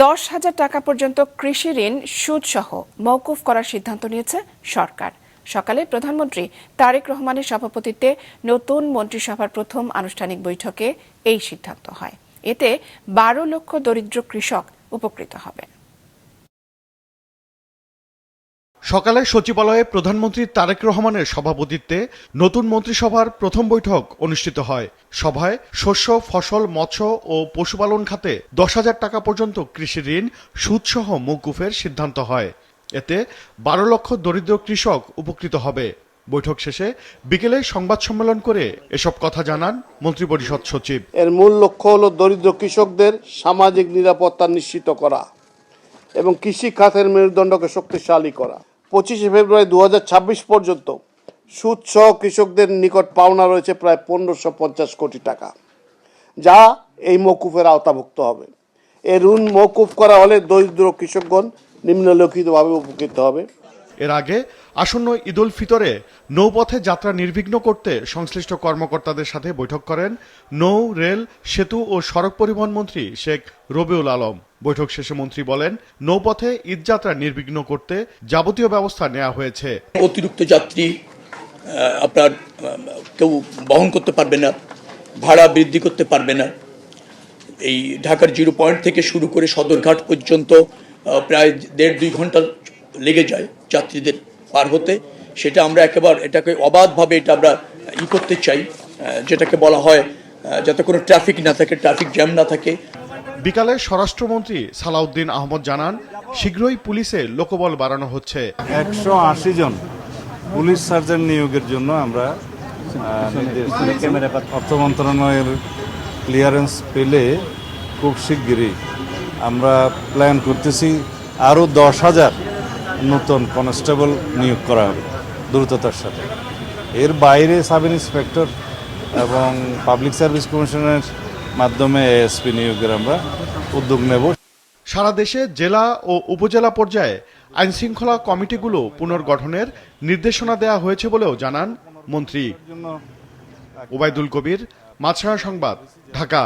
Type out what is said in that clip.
10,000 টাকা পর্যন্ত কৃষি ঋণ সুদসহ মওকুফ করার সিদ্ধান্ত নিয়েছে সরকার। সকালে প্রধানমন্ত্রী তারেক রহমানের সভাপতিত্বে নতুন মন্ত্রিসভার প্রথম আনুষ্ঠানিক বৈঠকে এই সিদ্ধান্ত হয়। এতে 12 লক্ষ দরিদ্র কৃষক উপকৃত হবে। সকালে সচিবালয়ে প্রধানমন্ত্রী তারেক রহমানের সভাপতিত্বে নতুন মন্ত্রিসভার প্রথম বৈঠক অনুষ্ঠিত হয়। সভায় শস্য, ফসল, মৎস্য ও পশুপালন খাতে 10,000 টাকা পর্যন্ত কৃষি ঋণ সুদসহ মওকুফের সিদ্ধান্ত হয়। এতে 12 লক্ষ দরিদ্র কৃষক উপকৃত হবে। বৈঠক শেষে বিকেলে সংবাদ সম্মেলন করে এসব কথা জানান মন্ত্রিপরিষদ সচিব। এর মূল লক্ষ্য হল দরিদ্র কৃষকদের সামাজিক নিরাপত্তা নিশ্চিত করা এবং কৃষি খাতের মেরুদণ্ডকে শক্তিশালী করা। 25 ফেব্রুয়ারি 2026 পর্যন্ত সুদসহ কৃষকদের নিকট পাওনা রয়েছে প্রায় 1550 কোটি টাকা, যা এই মওকুফের আওতাভুক্ত হবে। এই ঋণ মওকুফ করা হলে দরিদ্র কৃষকগণ নিম্নলিখিতভাবে উপকৃত হবে। এর আগে আসন্ন ঈদ উল ফিতরে নৌপথে যাত্রা নির্বিঘ্ন করতে সংশ্লিষ্ট কর্মকর্তাদের সাথে বৈঠক করেন নৌ, রেল, সেতু ও সড়ক পরিবহন মন্ত্রী শেখ রবিউল আলম। বৈঠক শেষে মন্ত্রী বলেন, নৌপথে ঈদযাত্রা নির্বিঘ্ন করতে যাবতীয় ব্যবস্থা নেওয়া হয়েছে। অতিরিক্ত যাত্রী আপনার কেউ বহন করতে পারবে না, ভাড়া বৃদ্ধি করতে পারবে না। এই ঢাকার 0 পয়েন্ট থেকে শুরু করে সদরঘাট পর্যন্ত প্রায় 1.5-2 ঘন্টা লেগে যায় যাত্রীদের পার হতে। সেটা আমরা এটাকে অবাধভাবে এটা আমরা করতে চাই, যেটাকে বলা হয় যাতে কোনো ট্রাফিক না থাকে, ট্রাফিক জ্যাম না থাকে। বিকালে স্বরাষ্ট্রমন্ত্রী সালাউদ্দিন আহমদ জানান, শীঘ্রই পুলিশে লোকবল বাড়ানো হচ্ছে। 180 জন পুলিশ সার্জন নিয়োগের জন্য আমরা অর্থ মন্ত্রণালয়ের ক্লিয়ারেন্স পেলে খুব শিগগিরই আমরা প্ল্যান করতেছি আরও 10,000 নতুন কনস্টেবল নিয়োগ করা হবে দ্রুততার সাথে। এর বাইরে সাব ইন্সপেক্টর এবং পাবলিক সার্ভিস কমিশনের মাধ্যমে এএসপি নিয়োগের আমরা উদ্যোগ নেব। সারা দেশে জেলা ও উপজেলা পর্যায়ে আইনশৃঙ্খলা কমিটিগুলো পুনর্গঠনের নির্দেশনা দেওয়া হয়েছে বলেও জানান মন্ত্রী। ওবায়দুল কবির, মাছরাঙা সংবাদ, ঢাকা।